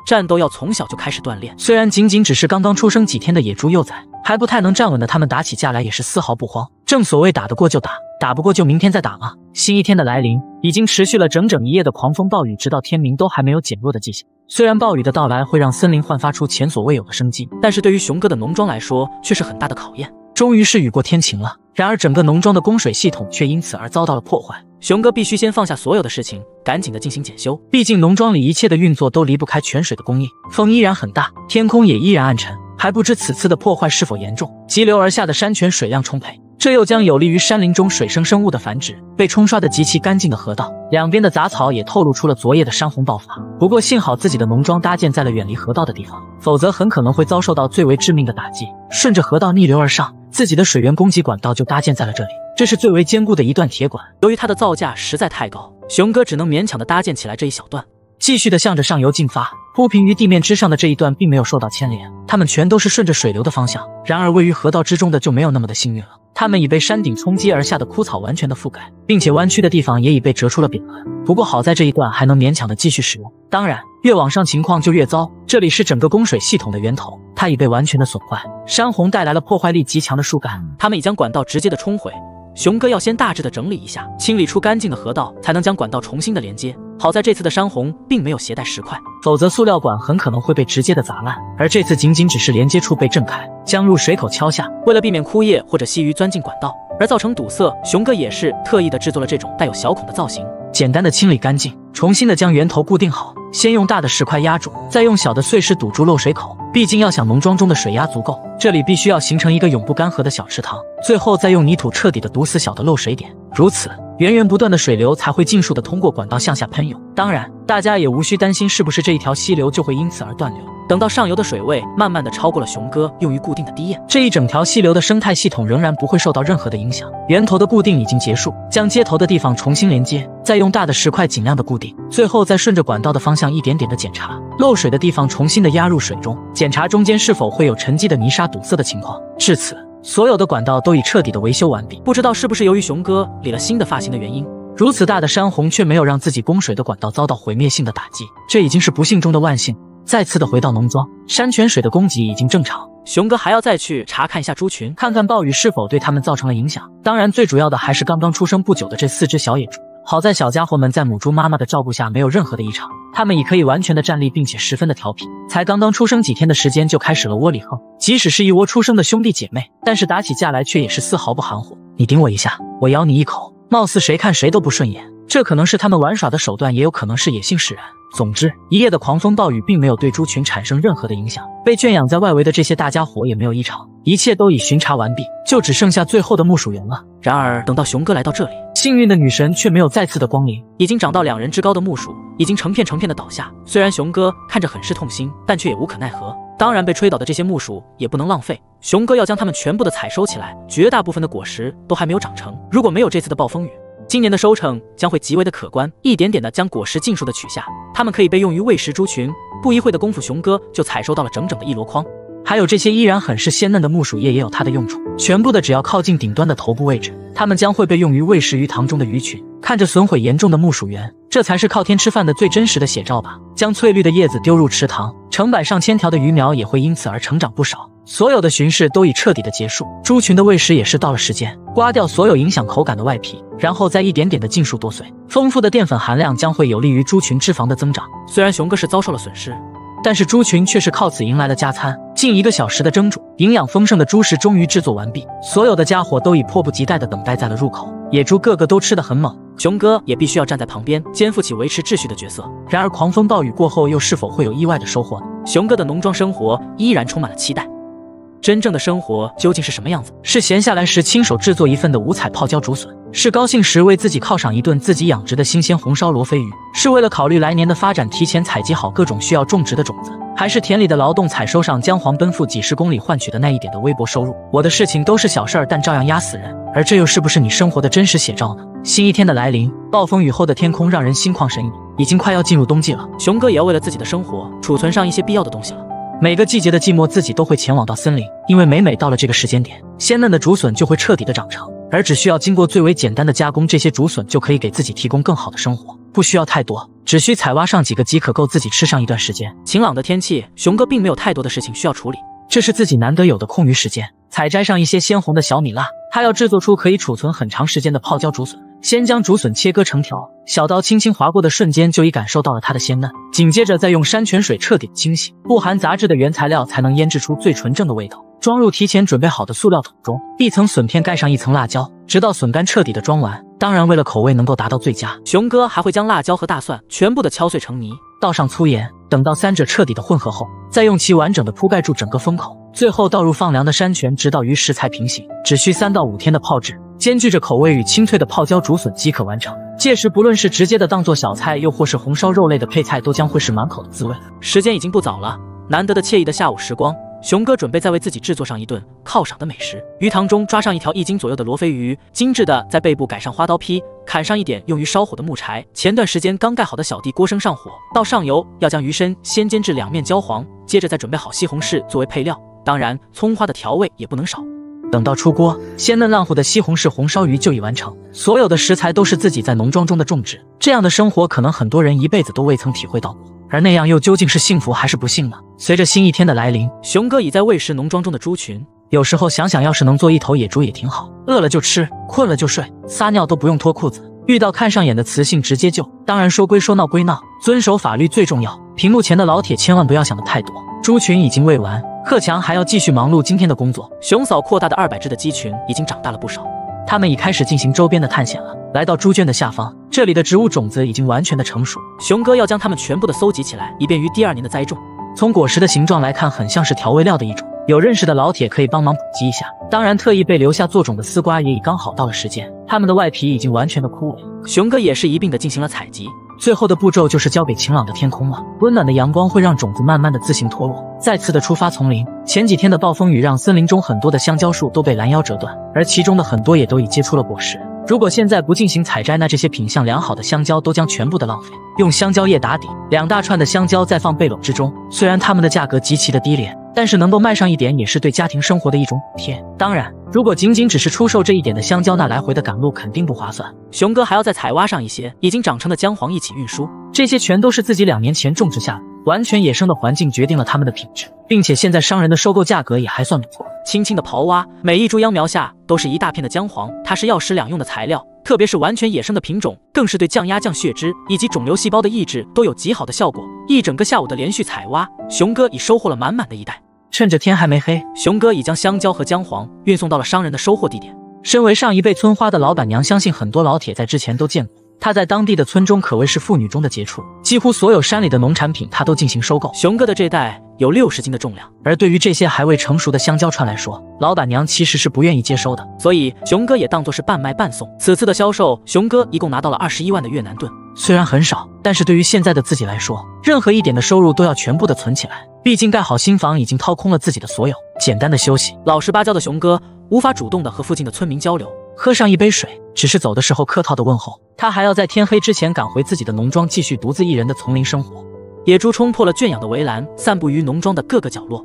战斗要从小就开始锻炼。虽然仅仅只是刚刚出生几天的野猪幼崽，还不太能站稳的他们打起架来也是丝毫不慌。正所谓打得过就打，打不过就明天再打嘛。新一天的来临，已经持续了整整一夜的狂风暴雨，直到天明都还没有减弱的迹象。虽然暴雨的到来会让森林焕发出前所未有的生机，但是对于熊哥的农庄来说却是很大的考验。终于是雨过天晴了，然而整个农庄的供水系统却因此而遭到了破坏。熊哥必须先放下所有的事情，赶紧的进行检修。毕竟农庄里一切的运作都离不开泉水的供应。风依然很大，天空也依然暗沉，还不知此次的破坏是否严重。急流而下的山泉水量充沛，这又将有利于山林中水生生物的繁殖。被冲刷的极其干净的河道，两边的杂草也透露出了昨夜的山洪爆发。不过幸好自己的农庄搭建在了远离河道的地方，否则很可能会遭受到最为致命的打击。顺着河道逆流而上，自己的水源供给管道就搭建在了这里。这是最为坚固的一段铁管，由于它的造价实在太高，熊哥只能勉强的搭建起来这一小段，继续的向着上游进发。铺平于地面之上的这一段并没有受到牵连，它们全都是顺着水流的方向。然而位于河道之中的就没有那么的幸运了，它们已被山顶冲击而下的枯草完全的覆盖，并且弯曲的地方也已被折出了扁痕。不过好在这一段还能勉强的继续使用，当然越往上情况就越糟。这里是整个供水系统的源头，它已被完全的损坏，山洪带来了破坏力极强的树干，它们已将管道直接的冲毁。熊哥要先大致的整理一下，清理出干净的河道，才能将管道重新的连接。好在这次的山洪并没有携带石块，否则塑料管很可能会被直接的砸烂。而这次仅仅只是连接处被震开，将入水口敲下。为了避免枯叶或者细鱼钻进管道而造成堵塞，熊哥也是特意的制作了这种带有小孔的造型。简单的清理干净，重新的将源头固定好，先用大的石块压住，再用小的碎石堵住漏水口。毕竟要想农庄中的水压足够，这里必须要形成一个永不干涸的小池塘，最后再用泥土彻底的堵死小的漏水点，如此源源不断的水流才会尽数的通过管道向下喷涌。当然大家也无需担心是不是这一条溪流就会因此而断流，等到上游的水位慢慢的超过了熊哥用于固定的堤堰，这一整条溪流的生态系统仍然不会受到任何的影响。源头的固定已经结束，将接头的地方重新连接，再用大的石块尽量的固定，最后再顺着管道的方向一点点的检查，漏水的地方重新的压入水中，检查中间是否会有沉积的泥沙堵塞的情况。至此所有的管道都已彻底的维修完毕。不知道是不是由于熊哥理了新的发型的原因，如此大的山洪却没有让自己供水的管道遭到毁灭性的打击，这已经是不幸中的万幸。再次的回到农庄，山泉水的供给已经正常，熊哥还要再去查看一下猪群，看看暴雨是否对他们造成了影响。当然最主要的还是刚刚出生不久的这4只小野猪，好在小家伙们在母猪妈妈的照顾下没有任何的异常，它们已可以完全的站立，并且十分的调皮。才刚刚出生几天的时间就开始了窝里横，即使是一窝出生的兄弟姐妹，但是打起架来却也是丝毫不含糊。你顶我一下，我咬你一口，貌似谁看谁都不顺眼。这可能是他们玩耍的手段，也有可能是野性使然。总之一夜的狂风暴雨并没有对猪群产生任何的影响，被圈养在外围的这些大家伙也没有异常，一切都已巡查完毕，就只剩下最后的牧鼠园了。然而等到熊哥来到这里，幸运的女神却没有再次的光临，已经长到2人之高的木薯已经成片成片的倒下。虽然熊哥看着很是痛心，但却也无可奈何。当然被吹倒的这些木薯也不能浪费，熊哥要将它们全部的采收起来，绝大部分的果实都还没有长成，如果没有这次的暴风雨，今年的收成将会极为的可观。一点点的将果实尽数的取下，它们可以被用于喂食猪群。不一会的功夫，熊哥就采收到了整整的1箩筐。还有这些依然很是鲜嫩的木薯叶也有它的用处，全部的只要靠近顶端的头部位置，它们将会被用于喂食鱼塘中的鱼群。看着损毁严重的木薯园，这才是靠天吃饭的最真实的写照吧。将翠绿的叶子丢入池塘，成百上千条的鱼苗也会因此而成长不少。所有的巡视都已彻底的结束，猪群的喂食也是到了时间，刮掉所有影响口感的外皮，然后再一点点的尽数剁碎。丰富的淀粉含量将会有利于猪群脂肪的增长。虽然熊哥是遭受了损失，但是猪群却是靠此迎来了加餐。近1个小时的蒸煮，营养丰盛的猪食终于制作完毕，所有的家伙都已迫不及待地等待在了入口。野猪个个都吃得很猛，熊哥也必须要站在旁边肩负起维持秩序的角色。然而狂风暴雨过后又是否会有意外的收获呢？熊哥的农庄生活依然充满了期待。真正的生活究竟是什么样子？是闲下来时亲手制作一份的五彩泡椒竹笋，是高兴时为自己犒赏一顿自己养殖的新鲜红烧罗非鱼，是为了考虑来年的发展提前采集好各种需要种植的种子，还是田里的劳动采收上姜黄奔赴几十公里换取的那一点的微薄收入？我的事情都是小事儿，但照样压死人，而这又是不是你生活的真实写照呢？新一天的来临，暴风雨后的天空让人心旷神怡，已经快要进入冬季了。熊哥也要为了自己的生活储存上一些必要的东西了。每个季节的季末，自己都会前往到森林，因为每到了这个时间点，鲜嫩的竹笋就会彻底的长成，而只需要经过最为简单的加工，这些竹笋就可以给自己提供更好的生活，不需要太多，只需采挖上几个即可够自己吃上一段时间。晴朗的天气，熊哥并没有太多的事情需要处理，这是自己难得有的空余时间，采摘上一些鲜红的小米辣，他要制作出可以储存很长时间的泡椒竹笋。先将竹笋切割成条，小刀轻轻划过的瞬间就已感受到了它的鲜嫩，紧接着再用山泉水彻底清洗，不含杂质的原材料才能腌制出最纯正的味道。装入提前准备好的塑料桶中，一层笋片盖上一层辣椒，直到笋干彻底的装完。当然为了口味能够达到最佳，熊哥还会将辣椒和大蒜全部的敲碎成泥，倒上粗盐，等到三者彻底的混合后，再用其完整的铺盖住整个封口，最后倒入放凉的山泉，直到与食材平行，只需3到5天的泡制，兼具着口味与清脆的泡椒竹笋即可完成。届时不论是直接的当做小菜，又或是红烧肉类的配菜，都将会是满口的滋味。时间已经不早了，难得的惬意的下午时光，熊哥准备再为自己制作上一顿犒赏的美食。鱼塘中抓上1条1斤左右的罗非鱼，精致的在背部改上花刀劈，砍上一点用于烧火的木柴。前段时间刚盖好的小地锅升上火，倒上油，要将鱼身先煎至两面焦黄，接着再准备好西红柿作为配料，当然葱花的调味也不能少。等到出锅，鲜嫩烂糊的西红柿红烧鱼就已完成。所有的食材都是自己在农庄中的种植，这样的生活可能很多人一辈子都未曾体会到过，而那样又究竟是幸福还是不幸呢？随着新一天的来临，熊哥已在喂食农庄中的猪群。有时候想想，要是能做一头野猪也挺好，饿了就吃，困了就睡，撒尿都不用脱裤子，遇到看上眼的雌性直接救。当然说归说闹归闹，遵守法律最重要。屏幕前的老铁千万不要想得太多。猪群已经喂完，克强还要继续忙碌今天的工作。熊嫂扩大的200只的鸡群已经长大了不少，他们已开始进行周边的探险了。来到猪圈的下方，这里的植物种子已经完全的成熟，熊哥要将它们全部的搜集起来，以便于第2年的栽种。从果实的形状来看，很像是调味料的一种，有认识的老铁可以帮忙普及一下。当然特意被留下做种的丝瓜也已刚好到了时间，它们的外皮已经完全的枯萎，熊哥也是一并的进行了采集。最后的步骤就是交给晴朗的天空了，温暖的阳光会让种子慢慢的自行脱落，再次的出发丛林。前几天的暴风雨让森林中很多的香蕉树都被拦腰折断，而其中的很多也都已结出了果实。如果现在不进行采摘，那这些品相良好的香蕉都将全部的浪费。用香蕉叶打底，2大串的香蕉再放背篓之中，虽然它们的价格极其的低廉，但是能够卖上一点也是对家庭生活的一种补贴。当然如果仅仅只是出售这一点的香蕉，那来回的赶路肯定不划算。熊哥还要再采挖上一些已经长成的姜黄一起运输，这些全都是自己2年前种植下的，完全野生的环境决定了它们的品质，并且现在商人的收购价格也还算不错。轻轻的刨挖，每一株秧苗下都是一大片的姜黄，它是药食两用的材料，特别是完全野生的品种，更是对降压、降血脂以及肿瘤细胞的抑制都有极好的效果。一整个下午的连续采挖，熊哥已收获了满满的一袋。趁着天还没黑，熊哥已将香蕉和姜黄运送到了商人的收货地点。身为上一辈村花的老板娘，相信很多老铁在之前都见过，她在当地的村中可谓是妇女中的杰出，几乎所有山里的农产品她都进行收购。熊哥的这袋有60斤的重量，而对于这些还未成熟的香蕉串来说，老板娘其实是不愿意接收的，所以熊哥也当作是半卖半送。此次的销售，熊哥一共拿到了21万的越南盾，虽然很少，但是对于现在的自己来说，任何一点的收入都要全部的存起来，毕竟盖好新房已经掏空了自己的所有。简单的休息，老实巴交的熊哥无法主动的和附近的村民交流，喝上一杯水，只是走的时候客套的问候。他还要在天黑之前赶回自己的农庄，继续独自一人的丛林生活。野猪冲破了圈养的围栏，散布于农庄的各个角落，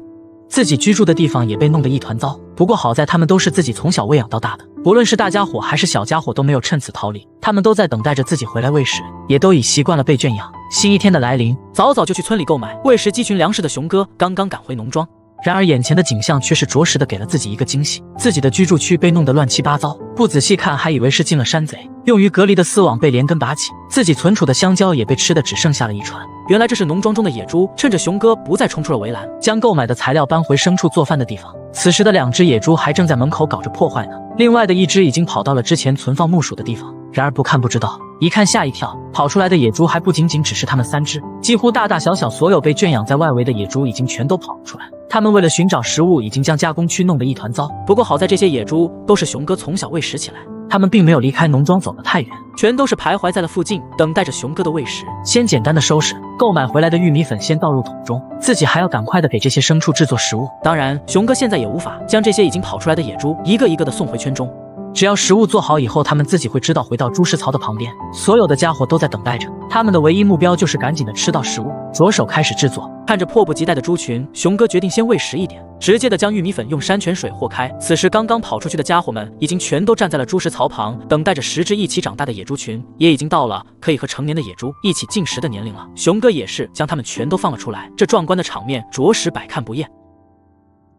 自己居住的地方也被弄得一团糟。不过好在他们都是自己从小喂养到大的，不论是大家伙还是小家伙都没有趁此逃离，他们都在等待着自己回来喂食，也都已习惯了被圈养。新一天的来临，早早就去村里购买喂食鸡群粮食的熊哥刚刚赶回农庄，然而眼前的景象却是着实的给了自己一个惊喜。自己的居住区被弄得乱七八糟，不仔细看还以为是进了山贼。用于隔离的丝网被连根拔起，自己存储的香蕉也被吃的只剩下了一串。原来这是农庄中的野猪，趁着熊哥不再冲出了围栏，将购买的材料搬回牲畜做饭的地方。此时的2只野猪还正在门口搞着破坏呢，另外的1只已经跑到了之前存放木薯的地方。然而不看不知道，一看吓一跳，跑出来的野猪还不仅仅只是他们3只，几乎大大小小所有被圈养在外围的野猪已经全都跑了出来。他们为了寻找食物，已经将加工区弄得一团糟。不过好在这些野猪都是熊哥从小喂食起来，他们并没有离开农庄走得太远，全都是徘徊在了附近，等待着熊哥的喂食。先简单的收拾购买回来的玉米粉，先倒入桶中，自己还要赶快的给这些牲畜制作食物。当然熊哥现在也无法将这些已经跑出来的野猪一个一个的送回圈中，只要食物做好以后，他们自己会知道回到猪食槽的旁边，所有的家伙都在等待着，他们的唯一目标就是赶紧的吃到食物，着手开始制作。看着迫不及待的猪群，熊哥决定先喂食一点，直接的将玉米粉用山泉水和开。此时刚刚跑出去的家伙们已经全都站在了猪食槽旁，等待着10只一起长大的野猪群，也已经到了可以和成年的野猪一起进食的年龄了。熊哥也是将它们全都放了出来，这壮观的场面着实百看不厌。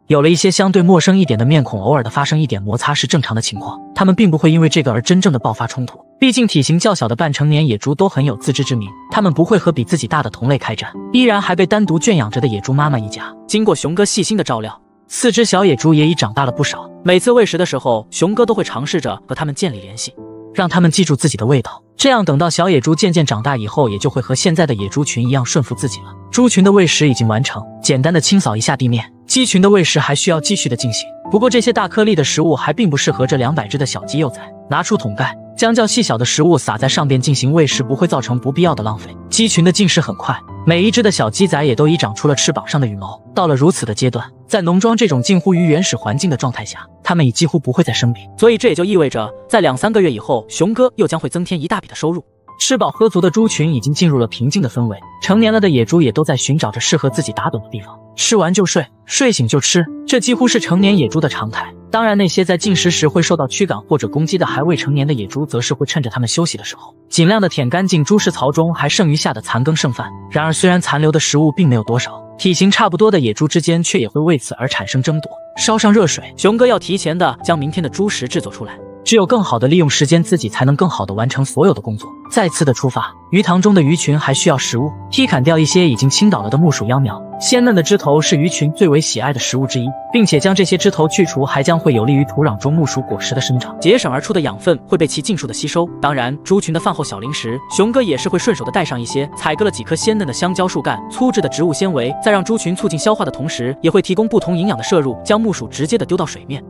有了一些相对陌生一点的面孔，偶尔的发生一点摩擦是正常的情况，他们并不会因为这个而真正的爆发冲突。毕竟体型较小的半成年野猪都很有自知之明，他们不会和比自己大的同类开战，依然还被单独圈养着的野猪妈妈一家。经过熊哥细心的照料，4只小野猪也已长大了不少。每次喂食的时候，熊哥都会尝试着和它们建立联系，让它们记住自己的味道，这样等到小野猪渐渐长大以后，也就会和现在的野猪群一样顺服自己了。猪群的喂食已经完成，简单的清扫一下地面。鸡群的喂食还需要继续的进行，不过这些大颗粒的食物还并不适合这200只的小鸡幼崽。拿出桶盖，将较细小的食物撒在上边进行喂食，不会造成不必要的浪费。鸡群的进食很快，每一只的小鸡仔也都已长出了翅膀上的羽毛。到了如此的阶段，在农庄这种近乎于原始环境的状态下，它们已几乎不会再生病，所以这也就意味着在2-3个月以后，熊哥又将会增添一大笔的收入。吃饱喝足的猪群已经进入了平静的氛围，成年了的野猪也都在寻找着适合自己打盹的地方，吃完就睡，睡醒就吃，这几乎是成年野猪的常态。当然，那些在进食时会受到驱赶或者攻击的还未成年的野猪，则是会趁着它们休息的时候，尽量的舔干净猪食槽中还剩余下的残羹剩饭。然而，虽然残留的食物并没有多少，体型差不多的野猪之间却也会为此而产生争夺。烧上热水，熊哥要提前的将明天的猪食制作出来。只有更好的利用时间，自己才能更好的完成所有的工作。再次的出发，鱼塘中的鱼群还需要食物，劈砍掉一些已经倾倒了的木薯秧苗。鲜嫩的枝头是鱼群最为喜爱的食物之一，并且将这些枝头去除，还将会有利于土壤中木薯果实的生长，节省而出的养分会被其尽数的吸收。当然，猪群的饭后小零食，熊哥也是会顺手的带上一些，采割了几颗鲜嫩的香蕉树干，粗制的植物纤维，在让猪群促进消化的同时，也会提供不同营养的摄入，将木薯直接的丢到水面。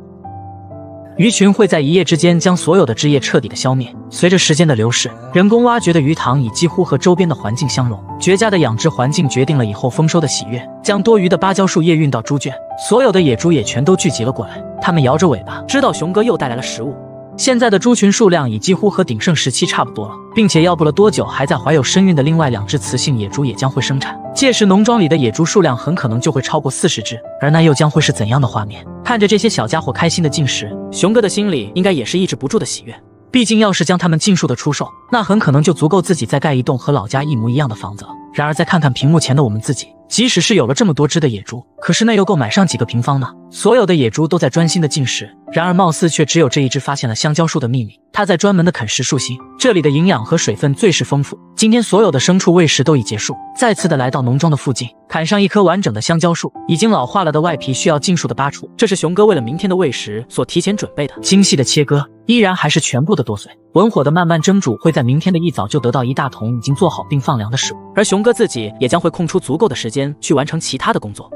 鱼群会在一夜之间将所有的汁液彻底的消灭。随着时间的流逝，人工挖掘的鱼塘已几乎和周边的环境相融。绝佳的养殖环境决定了以后丰收的喜悦。将多余的芭蕉树叶运到猪圈，所有的野猪也全都聚集了过来。它们摇着尾巴，知道熊哥又带来了食物。现在的猪群数量已几乎和鼎盛时期差不多了，并且要不了多久，还在怀有身孕的另外2只雌性野猪也将会生产。届时农庄里的野猪数量很可能就会超过40只，而那又将会是怎样的画面？看着这些小家伙开心的进食，熊哥的心里应该也是抑制不住的喜悦。毕竟要是将它们尽数的出售，那很可能就足够自己再盖一栋和老家一模一样的房子了。然而再看看屏幕前的我们自己，即使是有了这么多只的野猪，可是那又够买上几个平方呢？所有的野猪都在专心的进食，然而貌似却只有这一只发现了香蕉树的秘密，它在专门的啃食树心。这里的营养和水分最是丰富。今天所有的牲畜喂食都已结束，再次的来到农庄的附近，砍上一棵完整的香蕉树，已经老化了的外皮需要尽数的拔除，这是熊哥为了明天的喂食所提前准备的。精细的切割，依然还是全部的剁碎，文火的慢慢蒸煮，会在明天的一早就得到一大桶已经做好并放凉的食物，而熊哥自己也将会空出足够的时间去完成其他的工作。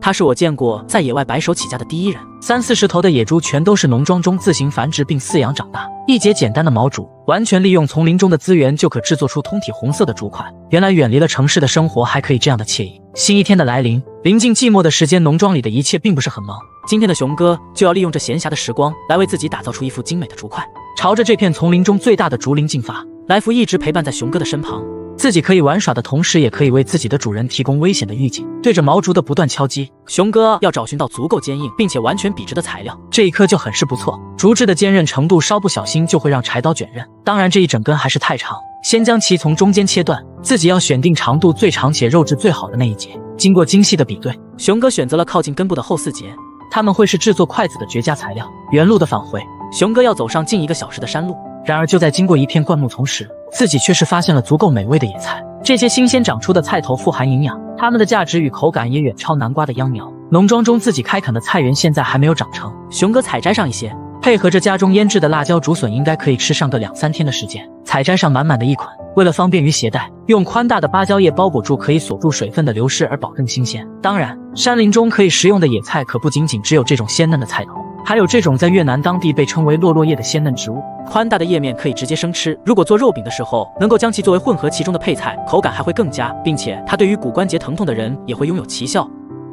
他是我见过在野外白手起家的第一人。30-40头的野猪全都是农庄中自行繁殖并饲养长大，一节简单的毛竹，完全利用丛林中的资源就可制作出通体红色的竹块。原来远离了城市的生活还可以这样的惬意。新一天的来临，临近寂寞的时间，农庄里的一切并不是很忙。今天的熊哥就要利用这闲暇的时光来为自己打造出一副精美的竹块，朝着这片丛林中最大的竹林进发。来福一直陪伴在熊哥的身旁，自己可以玩耍的同时，也可以为自己的主人提供危险的预警。对着毛竹的不断敲击，熊哥要找寻到足够坚硬并且完全笔直的材料。这一颗就很是不错，竹质的坚韧程度稍不小心就会让柴刀卷刃。当然这一整根还是太长，先将其从中间切断，自己要选定长度最长且肉质最好的那一节。经过精细的比对，熊哥选择了靠近根部的后4节，它们会是制作筷子的绝佳材料。原路的返回，熊哥要走上近1个小时的山路。然而就在经过一片灌木丛时，自己却是发现了足够美味的野菜。这些新鲜长出的菜头富含营养，它们的价值与口感也远超南瓜的秧苗。农庄中自己开垦的菜园现在还没有长成，熊哥采摘上一些，配合着家中腌制的辣椒竹笋，应该可以吃上个2-3天的时间。采摘上满满的一捆，为了方便于携带，用宽大的芭蕉叶包裹住，可以锁住水分的流失而保证新鲜。当然，山林中可以食用的野菜可不仅仅只有这种鲜嫩的菜头，还有这种在越南当地被称为落落叶的鲜嫩植物。宽大的叶面可以直接生吃，如果做肉饼的时候能够将其作为混合其中的配菜，口感还会更佳，并且它对于骨关节疼痛的人也会拥有奇效。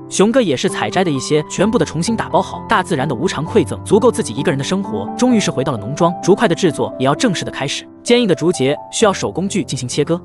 熊哥也是采摘的一些，全部的重新打包好，大自然的无偿馈赠，足够自己一个人的生活。终于是回到了农庄，竹块的制作也要正式的开始。坚硬的竹节需要手工具进行切割。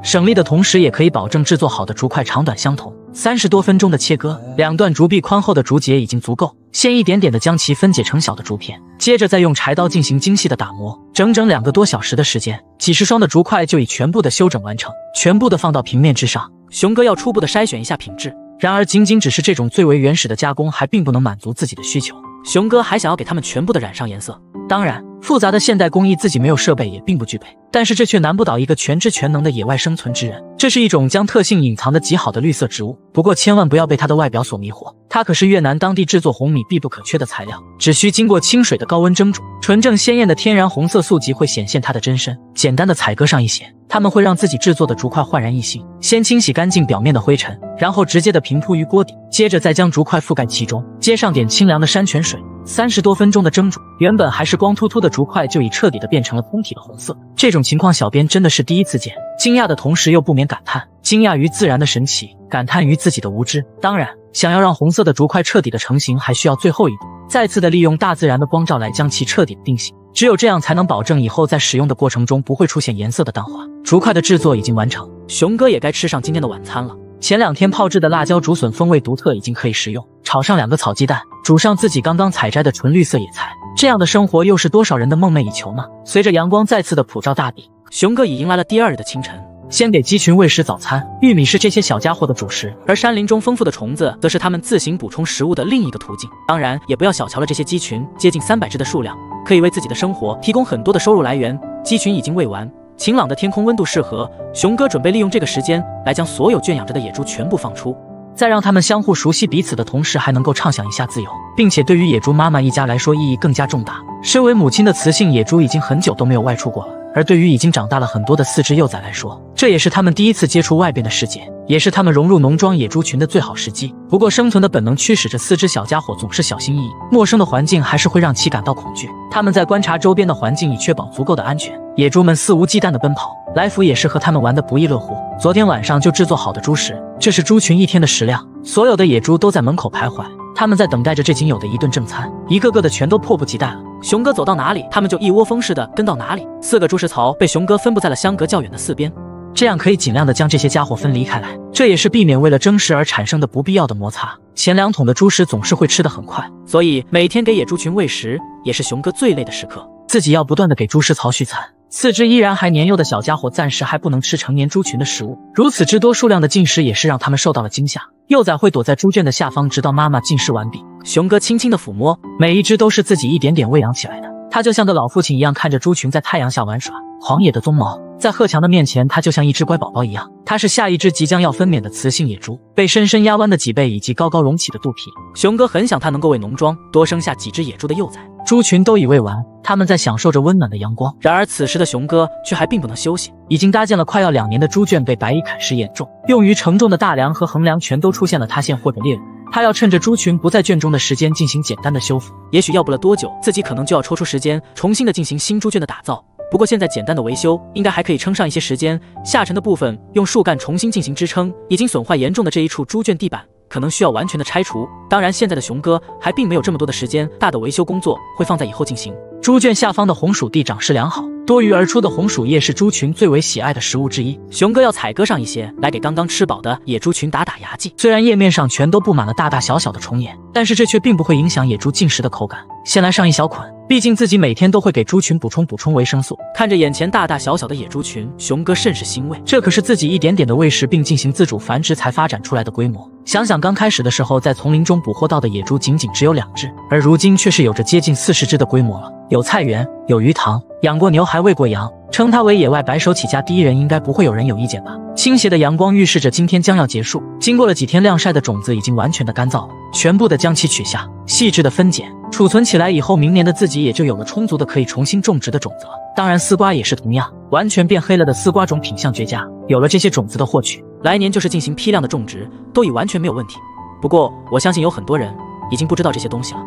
省力的同时也可以保证制作好的竹块长短相同。30多分钟的切割，2段竹臂宽厚的竹节已经足够，先一点点的将其分解成小的竹片，接着再用柴刀进行精细的打磨，整整2个多小时的时间，几十双的竹块就已全部的修整完成，全部的放到平面之上。熊哥要初步的筛选一下品质，然而仅仅只是这种最为原始的加工还并不能满足自己的需求，熊哥还想要给它们全部的染上颜色。当然，复杂的现代工艺自己没有设备也并不具备，但是这却难不倒一个全知全能的野外生存之人。这是一种将特性隐藏得极好的绿色植物，不过千万不要被它的外表所迷惑，它可是越南当地制作红米必不可缺的材料，只需经过清水的高温蒸煮，纯正鲜艳的天然红色素即会显现它的真身。简单的采割上一些，它们会让自己制作的竹块焕然一新。先清洗干净表面的灰尘，然后直接的平铺于锅底，接着再将竹块覆盖其中，接上点清凉的山泉水。30多分钟的蒸煮，原本还是光秃秃的竹块就已彻底的变成了通体的红色。这种情况小编真的是第一次见，惊讶的同时又不免感叹，惊讶于自然的神奇，感叹于自己的无知。当然，想要让红色的竹块彻底的成型，还需要最后一步，再次的利用大自然的光照来将其彻底的定型，只有这样才能保证以后在使用的过程中不会出现颜色的淡化。竹块的制作已经完成，熊哥也该吃上今天的晚餐了。前2天泡制的辣椒竹笋风味独特，已经可以食用。炒上2个草鸡蛋，煮上自己刚刚采摘的纯绿色野菜，这样的生活又是多少人的梦寐以求呢？随着阳光再次的普照大地，熊哥已迎来了第2日的清晨。先给鸡群喂食早餐，玉米是这些小家伙的主食，而山林中丰富的虫子则是它们自行补充食物的另一个途径。当然，也不要小瞧了这些鸡群，接近300只的数量，可以为自己的生活提供很多的收入来源。鸡群已经喂完，晴朗的天空温度适合，熊哥准备利用这个时间来将所有圈养着的野猪全部放出，在让他们相互熟悉彼此的同时，还能够畅享一下自由，并且对于野猪妈妈一家来说意义更加重大。身为母亲的雌性野猪已经很久都没有外出过了，而对于已经长大了很多的4只幼崽来说，这也是他们第一次接触外边的世界，也是他们融入农庄野猪群的最好时机。不过生存的本能驱使着4只小家伙总是小心翼翼，陌生的环境还是会让其感到恐惧。他们在观察周边的环境，以确保足够的安全。野猪们肆无忌惮地奔跑，来福也是和他们玩得不亦乐乎。昨天晚上就制作好的猪食，这是猪群1天的食量。所有的野猪都在门口徘徊，他们在等待着这仅有的一顿正餐，一个个的全都迫不及待了。熊哥走到哪里，他们就一窝蜂似的跟到哪里。4个猪食槽被熊哥分布在了相隔较远的4边，这样可以尽量的将这些家伙分离开来，这也是避免为了争食而产生的不必要的摩擦。前2桶的猪食总是会吃得很快，所以每天给野猪群喂食也是熊哥最累的时刻，自己要不断的给猪食槽续餐。4只依然还年幼的小家伙暂时还不能吃成年猪群的食物，如此之多数量的进食也是让他们受到了惊吓。幼崽会躲在猪圈的下方，直到妈妈进食完毕。熊哥轻轻的抚摸，每一只都是自己一点点喂养起来的。他就像个老父亲一样，看着猪群在太阳下玩耍。狂野的鬃毛在贺强的面前，他就像一只乖宝宝一样。他是下一只即将要分娩的雌性野猪，被深深压弯的脊背以及高高隆起的肚皮。熊哥很想他能够为农庄多生下几只野猪的幼崽。猪群都已喂完，他们在享受着温暖的阳光。然而此时的熊哥却还并不能休息，已经搭建了快要2年的猪圈被白蚁啃食严重，用于承重的大梁和横梁全都出现了塌陷或者裂纹。他要趁着猪群不在圈中的时间进行简单的修复，也许要不了多久，自己可能就要抽出时间重新的进行新猪圈的打造。不过现在简单的维修应该还可以撑上一些时间，下沉的部分用树干重新进行支撑，已经损坏严重的这一处猪圈地板可能需要完全的拆除。当然现在的熊哥还并没有这么多的时间，大的维修工作会放在以后进行。猪圈下方的红薯地长势良好，多余而出的红薯叶是猪群最为喜爱的食物之一。熊哥要采割上一些来给刚刚吃饱的野猪群打打牙祭。虽然叶面上全都布满了大大小小的虫眼，但是这却并不会影响野猪进食的口感。先来上一小捆，毕竟自己每天都会给猪群补充维生素。看着眼前大大小小的野猪群，熊哥甚是欣慰，这可是自己一点点的喂食并进行自主繁殖才发展出来的规模。想想刚开始的时候，在丛林中捕获到的野猪仅仅只有2只，而如今却是有着接近40只的规模了。有菜园，有鱼塘，养过牛还喂过羊，称它为野外白手起家第一人，应该不会有人有意见吧。倾斜的阳光预示着今天将要结束，经过了几天晾晒的种子已经完全的干燥了，全部的将其取下，细致的分拣，储存起来以后，明年的自己也就有了充足的可以重新种植的种子了。当然丝瓜也是同样，完全变黑了的丝瓜种品相绝佳，有了这些种子的获取，来年就是进行批量的种植都已完全没有问题。不过我相信有很多人已经不知道这些东西了。